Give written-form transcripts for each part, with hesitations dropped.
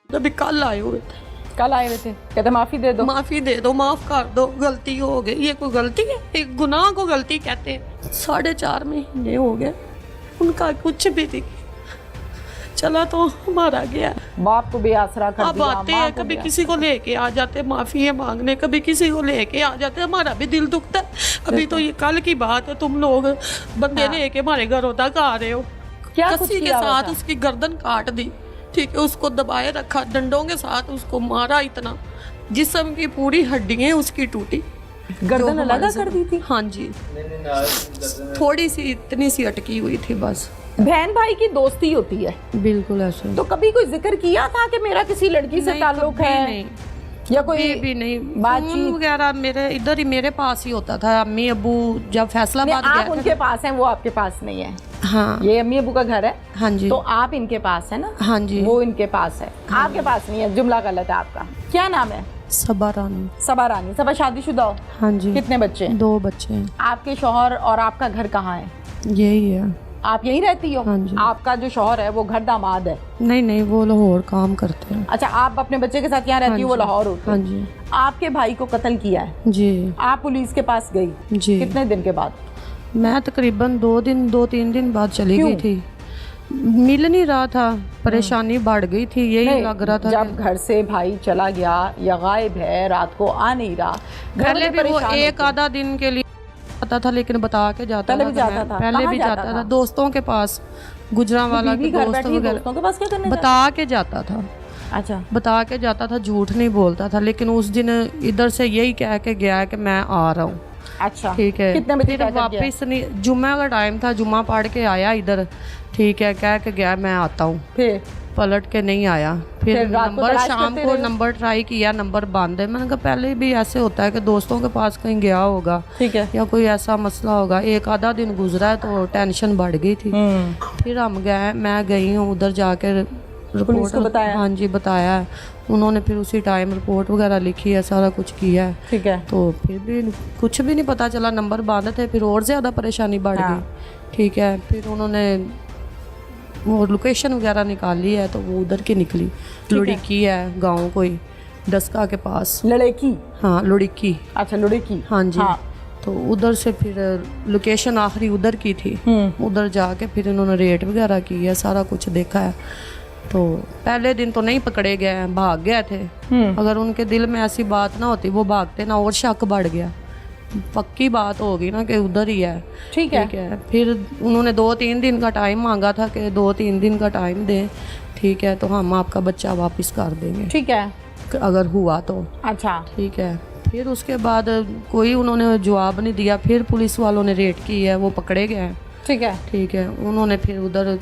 अभी कल आए हुए थे। कल आए हुए थे, कहते माफी दे दो। माफी दे दो, माफ कर दो, गलती हो गई। ये कोई गलती है? एक गुनाह को गलती कहते हैं। 4.5 महीने हो गए, उनका कुछ भी नहीं। चला तो हमारा गया। बाप को बेआसरा कर अब दिया, आते माँ हैं, को कभी बेआसरा। किसी को लेके आ जाते माफी है मांगने, कभी किसी को लेके आ जाते। हमारा भी दिल दुखता है। अभी तो ये कल की बात है, तुम लोग बंदे लेके हमारे घरों तक आ रहे हो। क्या कुछ कसी के किया साथ वैसा? उसकी गर्दन काट दी, ठीक है, उसको दबाए रखा, डंडों के साथ उसको मारा इतना, जिस्म की पूरी हड्डियां उसकी टूटी। गर्दन जो अलग हमारे कर दी थी। हाँ जी, थोड़ी सी इतनी सी अटकी हुई थी बस। बहन भाई की दोस्ती होती है, बिल्कुल ऐसे। तो कभी कोई जिक्र किया था कि मेरा किसी लड़की से नहीं, ताल्लुक कभी है नहीं, या कोई कभी भी नहीं। बातचीत? फोन वगैरह मेरे इधर ही मेरे पास ही होता था। अम्मी अबू जब फैसलाबाद नहीं, आप गए उनके पास हैं, वो आपके पास नहीं है। हाँ ये अम्मी अबू का घर है, हाँ जी, तो आप इनके पास है ना? हाँ जी। वो इनके पास है, आपके पास नहीं है। जुमला गलत है आपका। क्या नाम है? सबा रानी। सबा रानी। सबा शादीशुदा हो? हाँ जी। कितने बच्चे हैं? 2 बच्चे हैं। आपके शौहर और आपका घर कहाँ है? यही है। आप यहीं रहती हो? हाँ जी। आपका जो शौहर है वो घर दामाद है? नहीं नहीं, वो लाहौर काम करते हैं। अच्छा, आप अपने बच्चे के साथ यहाँ रहती हो, वो जी। लाहौर होती हाँ है। जी। आपके भाई को कत्ल किया है, जी आप पुलिस के पास गई, जी। कितने दिन के बाद? मैं तकरीबन 2-3 दिन बाद चली क्यों? गई थी। मिल नहीं रहा था, परेशानी बढ़ गई थी, यही नहीं, लग रहा था जब घर से भाई चला गया या गायब है, रात को आ नहीं रहा, घर पहले में भी वो परेशान एक होते हैं। आधा दिन के लिए आता था, लेकिन बता के जाता पहले था। भी जाता था? पहले कहाँ भी जाता जाता था? था दोस्तों के पास, गुजरांवाला बीवी के घर दोस्त बैठी वगैरह। दोस्तों के पास क्या करने जाता? बता के जाता था, अच्छा, बता के जाता था, झूठ नहीं बोलता था। लेकिन उस दिन इधर से यही कह के गया है कि मैं आ रहा हूँ। अच्छा, ठीक है, कितने बजे फिर क्या कर गया? वापस नहीं, जुम्मे का टाइम था, जुम्मा पढ़ के आया इधर, ठीक है, कह के गया मैं आता हूँ, फिर पलट के नहीं आया। फिर फिर रात को नंबर तलाश शाम करते को रहे? नंबर ट्राई किया, नंबर बंद है। मैंने कहा पहले भी ऐसे होता है कि दोस्तों के पास कहीं गया होगा ठीक है। या कोई ऐसा मसला होगा। एक आधा दिन गुजरा है तो टेंशन बढ़ गई थी। फिर हम गए, मैं गई हूँ उधर जाकर पुलिस को बताया? हाँ जी बताया है। उन्होंने फिर उसी टाइम रिपोर्ट वगैरह लिखी है, सारा कुछ किया है। ठीक है। तो फिर भी कुछ भी नहीं पता चला, नंबर बंद थे, फिर और ज़्यादा परेशानी बढ़ हाँ। गई। ठीक है, फिर उन्होंने वो लोकेशन वगैरह निकाली है, तो वो उधर की निकली। लुड़िकी है गांव कोई, डस्का के पास। लड़की? हाँ लुड़िकी। अच्छा, लड़की। हाँ जी। हाँ। तो उधर से फिर लोकेशन आखिरी उधर की थी। उधर जाके फिर इन्होंने रेट वगैरह की है, सारा कुछ देखा है। तो पहले दिन तो नहीं पकड़े गए हैं, भाग गए थे। अगर उनके दिल में ऐसी बात ना होती, वो भागते ना, और शक बढ़ गया। पक्की बात होगी ना कि उधर ही है। ठीक है। फिर उन्होंने 2-3 दिन का टाइम मांगा था कि 2-3 दिन का टाइम दें, ठीक है, तो हम आपका बच्चा वापस कर देंगे, ठीक है। अगर हुआ तो। अच्छा, ठीक है, फिर उसके बाद कोई उन्होंने जवाब नहीं दिया। फिर पुलिस वालों ने रेड की है, वो पकड़े गए हैं। ठीक है। ठीक है, उन्होंने फिर उधर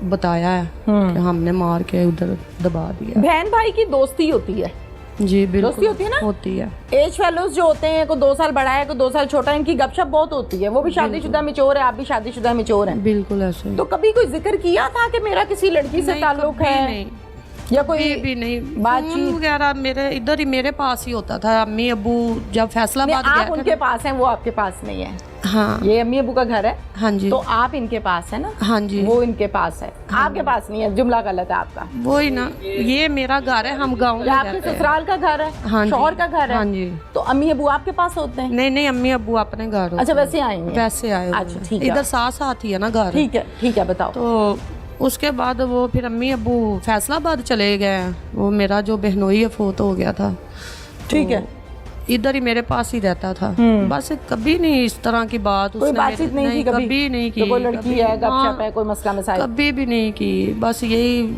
बताया है कि हमने मार के उधर दबा दिया। बहन भाई की दोस्ती होती है, जी बिल्कुल दोस्ती होती है ना? होती है। एज फेलोज जो होते हैं, कोई 2 साल बड़ा है, कोई 2 साल छोटा है, इनकी गपशप बहुत होती है। वो भी शादीशुदा मिचोर है, आप भी शादीशुदा मिचोर हैं। बिल्कुल ऐसे ही। तो कभी कोई जिक्र किया था कि मेरा किसी लड़की से नहीं, ताल्लुक कभी है नहीं, या कभी कोई भी नहीं। बातचीत? फोन वगैरह मेरे इधर ही मेरे पास ही होता था। अम्मी अबू जब फैसलाबाद आप गए उनके थे। पास हैं, वो आपके पास नहीं है। हाँ ये अम्मी अबू का घर है, हाँ जी, तो आप इनके पास है ना? हाँ जी, वो इनके पास है, आपके पास नहीं है। जुमला गलत है आपका। वही ना, ये मेरा घर है, हम गाँव में ये आपके रहते हैं। ससुराल का घर हाँ है, जी, शौहर का घर है। हाँ जी। तो अम्मी अबू आपके पास होते हैं? नहीं नहीं, अम्मी अबू अपने घर होते अच्छा, हैं। वैसे आएंगे? वैसे आए हुए अच्छा, हैं। ठीक है। इधर साथ साथ ही है ना घर। ठीक है, ठीक है, बताओ। तो उसके बाद वो फिर अम्मी अबू फैसलाबाद चले गए हैं। वो मेरा जो बहनोई है फोत हो गया था, ठीक है। इधर ही मेरे पास ही रहता था। बस कभी नहीं इस तरह की बात कोई उसने बातचीत नहीं की कभी? कभी नहीं तो की। कोई लड़की कभी- है, गपशप हाँ, है, कोई मसला मसाइल? कभी भी नहीं की। बस यही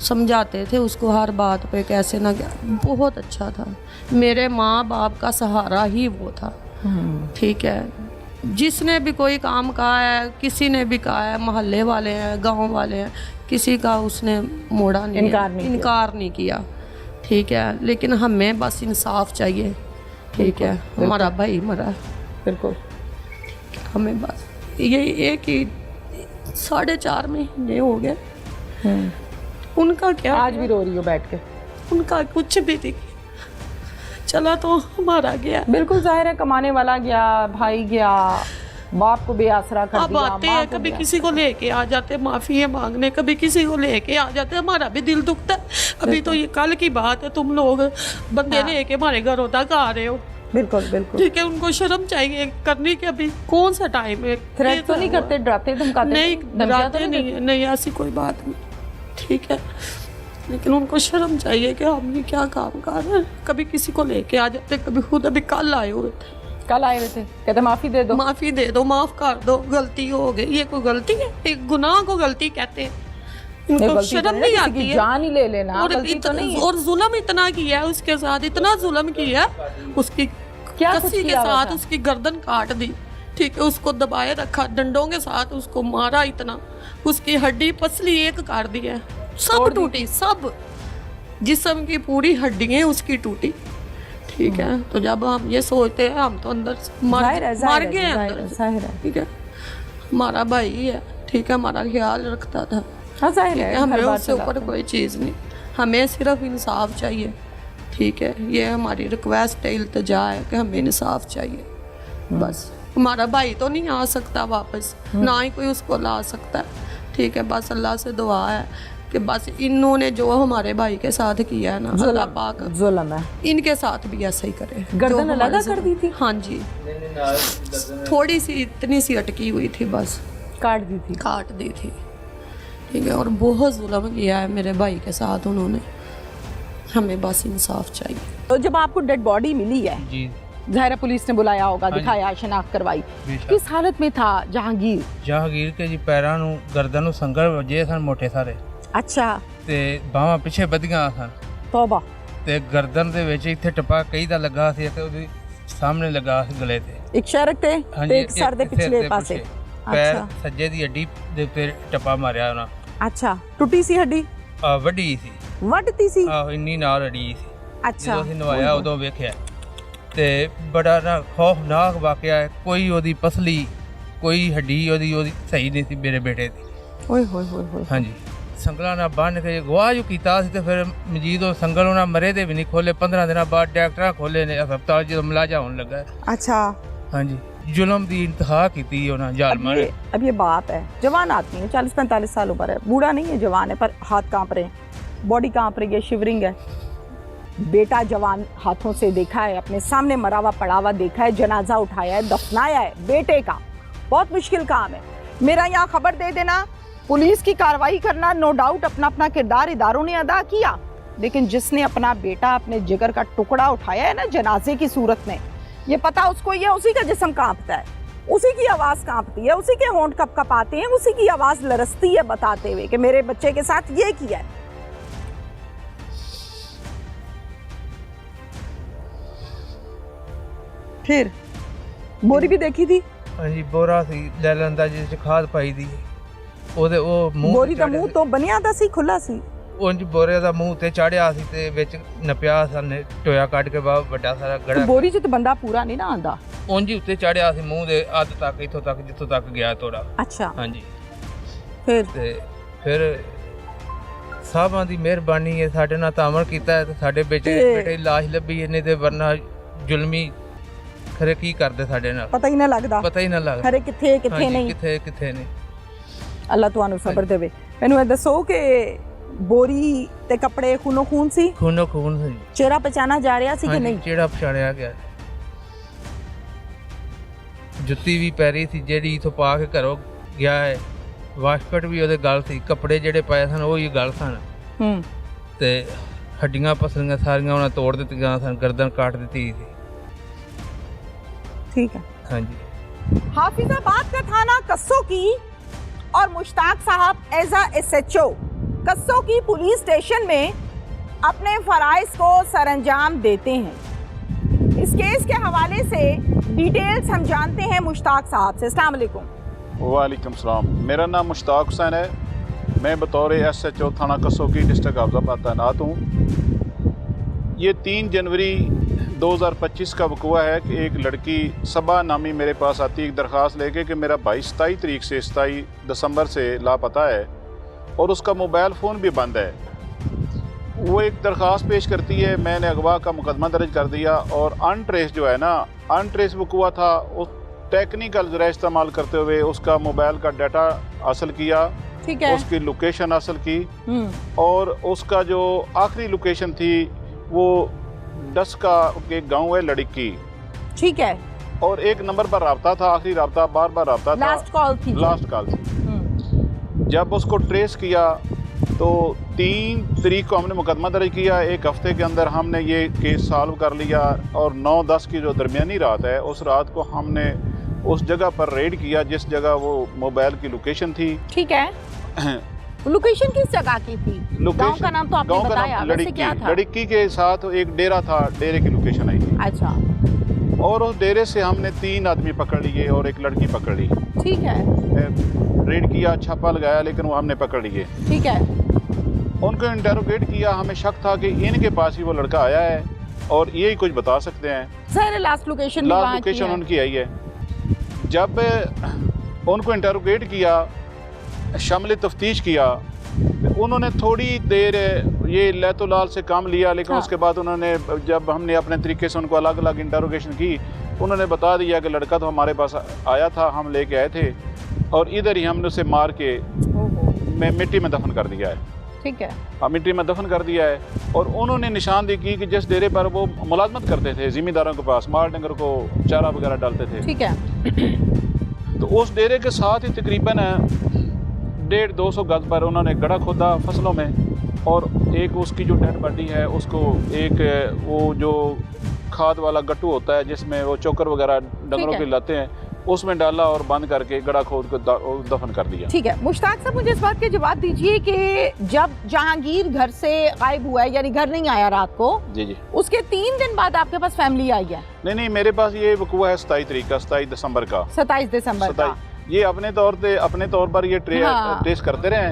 समझाते थे उसको हर बात पे, कैसे ना क्या। बहुत अच्छा था, मेरे माँ बाप का सहारा ही वो था। ठीक है, जिसने भी कोई काम कहा है, किसी ने भी कहा है, मोहल्ले वाले हैं, गांव वाले हैं, किसी का उसने मोड़ा नहीं, इनकार नहीं किया। ठीक है, लेकिन हमें बस इंसाफ चाहिए। ठीक है, हमारा भाई मरा, बिल्कुल। हमें बस ये एक ही 4.5 महीने हो गए। उनका क्या, आज भी रो रही हो बैठ के? उनका कुछ भी नहीं। चला तो हमारा गया। बिल्कुल जाहिर है, कमाने वाला गया, भाई गया, बाप को बेआसरा कर अब दिया, आते माँ हैं को कभी बेआसरा। किसी को लेके आ जाते, माफी है मांगने, कभी किसी को लेके आ जाते, हमारा भी दिल दुखता है। अभी तो ये कल की बात है, तुम लोग बंदे लेके हमारे घरों तक आ रहे हो, बिल्कुल बिल्कुल। ठीक है, उनको शर्म चाहिए करने की। अभी कौन सा टाइम है? थ्रेट तो नहीं करते, डराते धमकाते? नहीं, धमकियाँ तो डराते नहीं, नहीं ऐसी कोई बात नहीं, ठीक है, लेकिन उनको शर्म चाहिए कि हम ये क्या काम कर रहे हैं। कभी किसी को लेके आ जाते, कभी खुद अभी कल आए हुए थे, कल आए हुए थे, कहते माफी दे दो, माफी दे दो, माफ कर दो, गलती हो गई। ये कोई गलती है? एक गुनाह को गलती कहते हैं। इनको गलती तो शर्म नहीं, नहीं किसी आती की है। जान ही ले लेना, और गलती तो नहीं है। और जुल्म इतना किया है उसके साथ, इतना जुल्म किया उसकी, क्या कुछ कसी के किया हुआ साथ था? उसकी गर्दन काट दी, ठीक है, उसको दबाए रखा, डंडों के साथ उसको मारा इतना, उसकी हड्डी पसली एक कर दी है, सब टूटी, सब जिस्म की पूरी हड्डियां उसकी टूटी, ठीक है। तो जब हम ये सोचते हैं, हम तो अंदर से मर गए हैं अंदर से, ठीक है। हमारा भाई है, ठीक है, हमारा ख्याल रखता था, हमें उससे ऊपर कोई चीज़ नहीं, हमें सिर्फ इंसाफ चाहिए, ठीक है। ये हमारी रिक्वेस्ट है, इल्तिजा है कि हमें इंसाफ चाहिए बस। हमारा भाई तो नहीं आ सकता वापस, ना ही कोई उसको ला सकता है, ठीक है। बस अल्लाह से दुआ है कि बस इन्होंने जो हमारे भाई के साथ किया है ना, अल्लाह पाक जुल्म है, इनके साथ भी ऐसा ही करे। गर्दन अलग कर दी थी? हाँ जी, थोड़ी सी इतनी सी अटकी हुई थी, बस काट दी थी, काट दी थी, ठीक है। और बहुत जुल्म किया है मेरे भाई के साथ उन्होंने, हमें बस इंसाफ चाहिए। तो जब आपको डेड बॉडी मिली है जी, ज़ाहिर पुलिस ने बुलाया होगा, दिखाया, शनाख्त करवाई, किस हालत में था जहांगीर? जहांगीर के जी पैरां ਨੂੰ ਗਰਦਨ ਨੂੰ ਸੰਗਲ ਵਜੇ ਸਨ ਮੋਟੇ ਸਾਰੇ, अच्छा, ਤੇ ਬਾਹਾਂ ਪਿੱਛੇ ਵਧੀਆਂ ਸਨ, तौबा, ਤੇ ਗਰਦਨ ਦੇ ਵਿੱਚ ਇੱਥੇ ਟਪਾ ਕਈ ਦਾ ਲੱਗਾ ਸੀ ਤੇ ਉਹਦੇ ਸਾਹਮਣੇ ਲੱਗਾ ਸੀ ਗਲੇ ਤੇ। एक शरक थे ਹਾਂਜੀ, एक सर दे ਇੱਕ पिछले ਸਿਰ ਦੇ पासे। ਪਿੱਛੇ, ਪੈਰ अच्छा ਸੱਜੇ ਦੀ ਹੱਡੀ ਦੇ ਉੱਤੇ ਟਪਾ ਮਾਰਿਆ ਉਹਨਾਂ। अच्छा, टूटी सी हड्डी, ਵੱਡੀ ਸੀ, वटती सी, ਆਹੋ ਇੰਨੀ ਨਾਲ ਅੜੀ ਸੀ। अच्छा, ਜਦੋਂ ਅਸੀਂ ਨਵਾਇਆ ਉਦੋਂ ਵੇਖਿਆ, ਤੇ ਬੜਾ ਨਾ ਖੌਫਨਾਕ ਵਾਕਿਆ ਹੈ। ਕੋਈ ਉਹਦੀ ਪਸਲੀ, ਕੋਈ ਹੱਡੀ ਉਹਦੀ ਸਹੀ ਨਹੀਂ ਸੀ ਮੇਰੇ ਬੇਟੇ ਦੀ। ओए होए होए होए, ਹਾਂਜੀ, ਸੰਗਲਾਂ ਨਾਲ ਬੰਨ੍ਹ ਕੇ ਗਵਾਹ ਜੋ ਕੀਤਾ ਸੀ, ਤੇ ਫਿਰ ਮਜੀਦ ਉਹ ਸੰਗਲ ਉਹਨਾਂ ਮਰੇ ਦੇ ਵੀ ਨਹੀਂ ਖੋਲੇ। 15 ਦਿਨਾਂ ਬਾਅਦ ਡਾਕਟਰਾਂ ਖੋਲੇ ਨੇ ਹਸਪਤਾਲ, ਜਦੋਂ ਮੁਲਾਜ਼ਾ ਹੋਣ ਲੱਗਾ। अच्छा। ਹਾਂਜੀ, जुल्म दी इंतहा की थी उन्होंने जालमा ने। अब ये बात है, जवान आदमी है, 40-45 साल उम्र है, बूढ़ा नहीं है, जवान है, पर हाथ कांप रहे हैं, बॉडी कांप रही है, शिवरिंग है। बेटा जवान हाथों से देखा है, अपने सामने मरा हुआ पड़ा हुआ देखा है, जनाजा उठाया है, दफनाया है बेटे का, बहुत मुश्किल काम है। मेरा यहाँ खबर दे देना, पुलिस की कार्रवाई करना, नो डाउट अपना अपना किरदार इदारों ने अदा किया, लेकिन जिसने अपना बेटा, अपने जिगर का टुकड़ा उठाया है ना जनाजे की सूरत में, ये पता उसको, ये उसी का जिस्म कांपता है, उसी की आवाज़ कांपती है, उसी के होंठ कपकपाते हैं, उसी की आवाज़ लरसती है बताते हुए कि मेरे बच्चे के साथ ये किया है। फिर बोरी भी देखी थी? हाँ जी, बोरा सी ले लेंदा जिस खाद पाई दी, ਉਹਦੇ ਉਹ ਮੂੰਹ बोरी का मुंह तो बनिया था सी, खुला सी, ਉਂਝ ਬੋਰੇ ਦਾ ਮੂੰਹ ਤੇ ਚਾੜਿਆ ਸੀ ਤੇ ਵਿੱਚ ਨਪਿਆ ਸਨ, ਟੋਇਆ ਕੱਢ ਕੇ ਬਾਹਰ ਵੱਡਾ ਸਾਰਾ तो ਗੜਾ बोरी च तो बंदा पूरा नहीं ना आंदा। ਉਂਝ ਹੀ ਉੱਤੇ ਚਾੜਿਆ ਸੀ ਮੂੰਹ ਦੇ ਅੱਧ ਤੱਕ, ਇੱਥੋਂ ਤੱਕ ਜਿੱਥੋਂ ਤੱਕ ਗਿਆ ਤੋੜਾ। अच्छा, ਹਾਂਜੀ, फिर ਤੇ ਫਿਰ ਸਾਹਾਂ ਦੀ ਮਿਹਰਬਾਨੀ ਹੈ, ਸਾਡੇ ਨਾਲ ਤਾਮਲ ਕੀਤਾ ਹੈ ਤੇ ਸਾਡੇ ਬੇਟੇ ਦੀ ਲਾਸ਼ ਲੱਭੀ ਇਹਨੇ, ਤੇ ਵਰਨਾ ਜ਼ੁਲਮੀ ਖਰੇ ਕੀ ਕਰਦੇ ਸਾਡੇ ਨਾਲ, पता ही ना लगता ਪਤਾ ਹੀ ਨਾ ਲੱਗਦਾ खरे किथे किथे नहीं। ਕਿੱਥੇ ਕਿੱਥੇ ਨਹੀਂ। अल्लाह तुहानू सबर देवे। मैनू ये दसो कि बोरी ते कपड़े खूनो खून सी, ਖੂਨੋ ਖੂਨ ਸੀ। चेहरा पहचाना जा रहा सी कि ਹਾਂਜੀ, नहीं? ਜਿਹੜਾ ਪਛਾਣਿਆ ਗਿਆ। ਜੁੱਤੀ ਵੀ ਪੈਰੀ ਸੀ ਜਿਹੜੀ ਇਥੋਂ ਪਾ ਕੇ ਘਰੋਂ ਗਿਆ ਹੈ, ਵਾਸ਼ਕਟ ਵੀ ਉਹਦੇ ਗਲ ਸੀ, ਕੱਪੜੇ ਜਿਹੜੇ ਪਾਏ ਸਨ ਉਹ ਹੀ ਗਲ ਸਨ, ਤੇ ਹੱਡੀਆਂ ਪਸਲੀਆਂ ਸਾਰੀਆਂ ਉਹਨਾਂ ਤੋੜ ਦਿੱਤੀਆਂ ਸਨ, ਗਰਦਨ ਕਾਟ ਦਿੱਤੀ ਸੀ। ठीक है। ਹਾਂਜੀ, हाफिजाबाद का थाना कस्सो की और मुश्ताक साहब एज SHO कस्सो की पुलिस स्टेशन में अपने फराइज को सरअंजाम देते हैं। इस केस के हवाले से डिटेल्स हम जानते हैं मुश्ताक साहब से। अस्सलाम वालेकुम। वालेकुम सलाम। मेरा नाम मुश्ताक हुसैन है, मैं बतौर SHO थाना कस्सो की डिस्ट्रिक्ट हाफिजाबाद तैनात हूँ। ये 3 जनवरी 2025 का वक़ुआ है कि एक लड़की सबा नामी मेरे पास आती है एक दरख्वास्त लेके कि मेरा भाई 27 तारीख से 27 दिसंबर से लापता है और उसका मोबाइल फ़ोन भी बंद है। वो एक दरख्वास्त पेश करती है, मैंने अगवा का मुकदमा दर्ज कर दिया और अनट्रेस जो है ना, अनट्रेस वक़ुआ था, टेक्निकल ज़रा इस्तेमाल करते हुए उसका मोबाइल का डाटा हासिल किया, ठीक है। उसकी लोकेशन हासिल की और उसका जो आखिरी लोकेशन थी वो डस्का के गांव है लड़की, ठीक है। और एक नंबर पर रब्ता था, आखिरी रब्ता, बार बार रब्ता था, लास्ट कॉल थी। लास्ट कॉल थी। जब उसको ट्रेस किया तो 3 तारीख को हमने मुकदमा दर्ज किया, एक हफ्ते के अंदर हमने ये केस सॉल्व कर लिया और 9-10 की जो दरमियानी रात है उस रात को हमने उस जगह पर रेड किया जिस जगह वो मोबाइल की लोकेशन थी। ठीक है। लोकेशन किस जगह की थी? गांव का नाम तो आपने बताया, वैसे क्या था? लड़की के साथ एक डेरा था, डेरे की लोकेशन आई थी। अच्छा। और उस डेरे से हमने 3 आदमी पकड़ लिए और एक लड़की पकड़ ली। ठीक है। रेड किया, छापा लगाया, लेकिन वो हमने पकड़ लिए। ठीक है। उनको इंटरोगेट किया, हमें शक था कि इनके पास ही वो लड़का आया है और यही कुछ बता सकते हैं। सर लास्ट लोकेशन उनकी आई है। जब उनको इंटरोगेट किया, शामिल तफ्तीश किया, उन्होंने थोड़ी देर ये लैतुलाल से काम लिया, लेकिन उसके बाद उन्होंने, जब हमने अपने तरीके से उनको अलग अलग इंटरोगेशन की, उन्होंने बता दिया कि लड़का तो हमारे पास आया था, हम लेके आए थे और इधर ही हमने उसे मार के मिट्टी में दफन कर दिया है। ठीक है। हाँ, मिट्टी में दफन कर दिया है। और उन्होंने निशानदेही की कि जिस डेरे पर वो मुलाजमत करते थे, जिम्मेदारों के पास माल डंगर को चारा वगैरह डालते थे, ठीक है, तो उस डेरे के साथ ही तकरीबन 150-200 गज पर उन्होंने गड्ढा खोदा फसलों में, और एक उसकी जो डेड बॉडी है उसको एक वो जो खाद वाला गट्टू होता है जिसमें वो चोकर वगैरह डंगरों के लाते हैं, उसमें डाला और बंद करके गड्ढा खोद को दफन कर दिया। ठीक है। मुश्ताक साहब, मुझे इस बात के जवाब दीजिए कि जब जहांगीर घर से गायब हुआ है, यानी घर नहीं आया रात को, जी, उसके 3 दिन बाद आपके पास फैमिली आई है? नहीं, मेरे पास ये वकूआ है 27 तारीख का, 27 दिसंबर का। 27 दिसंबर का। ये अपने तौर पर ये ट्रेस करते रहे,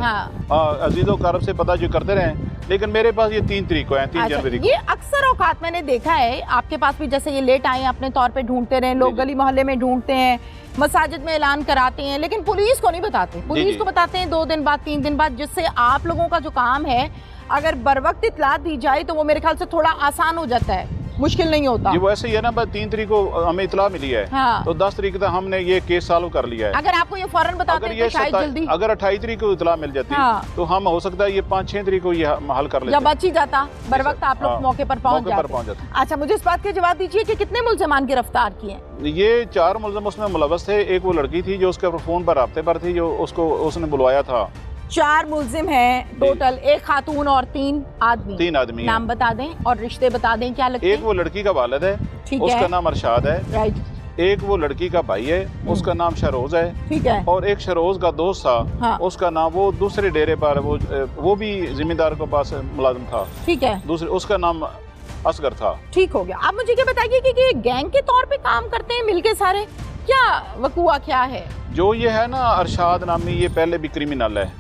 अजीज़ों कारब से पता जो करते रहे, लेकिन मेरे पास ये 3 तारीख को है, 3 जनवरी को। ये अक्सर औकात मैंने देखा है आपके पास भी, जैसे ये लेट आए अपने तौर पे ढूंढते रहे, लोग गली मोहल्ले में ढूंढते हैं, मसाजिद में ऐलान कराते हैं, लेकिन पुलिस को नहीं बताते। पुलिस को बताते हैं 2 दिन बाद, 3 दिन बाद, जिससे आप लोगों का जो काम है अगर बर वक्त इत्तला दी जाए तो वो मेरे ख्याल से थोड़ा आसान हो जाता है, मुश्किल नहीं होता। ये वैसे ही है ना, बस 3 तारीख को हमें इतला मिली है, तो 10 तारीख तक हमने ये केस सॉल्व कर लिया है। अगर आपको ये फौरन बताते हैं तो शायद जल्दी, अगर 28 तारीख को इतला मिल जाती तो हम हो सकता है ये 5-6 तारीख को ये हल कर लेते, या बच ही जाता, बर वक्त आप लोग मौके पर पहुंच जाते। अच्छा, मुझे इस बात के जवाब दीजिए कि कितने मुल्ज़िमान गिरफ्तार किए? ये 4 मुल्ज़िम उसमें मुलव्वस थे। एक वो लड़की थी जो उसके फोन पर राब्ते पर थी, जो उसने बुलवाया था। 4 मुल्जिम हैं टोटल, एक खातून और 3 आदमी। 3 आदमी। नाम बता दें और रिश्ते बता दें, क्या लगते हैं? एक वो लड़की का वालिद है, ठीक उसका है, नाम अरशाद है। राइट। एक वो लड़की का भाई है, उसका नाम शरोज है। ठीक है। और एक शरोज का दोस्त था, हाँ। उसका नाम, वो दूसरे डेरे पर वो भी जिम्मेदार के पास मुलाजिम था। ठीक है। दूसरे, उसका नाम असगर था। ठीक हो गया। आप मुझे क्या बताइए कि ये गैंग के तौर पे काम करते हैं मिलके सारे, क्या वकूआ क्या है? जो ये है ना अरशाद नामी, ये पहले भी क्रिमिनल है।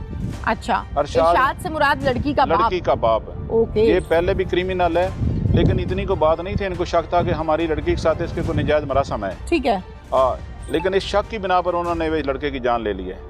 अच्छा, अरशाद से मुराद लड़की का बाप। ओके। ये पहले भी क्रिमिनल है, लेकिन इतनी को बात नहीं थी, इनको शक था कि हमारी लड़की के साथ इसके कोई नजायज मरासम है। ठीक है। लेकिन इस शक की बिना पर उन्होंने इस लड़के की जान ले ली है।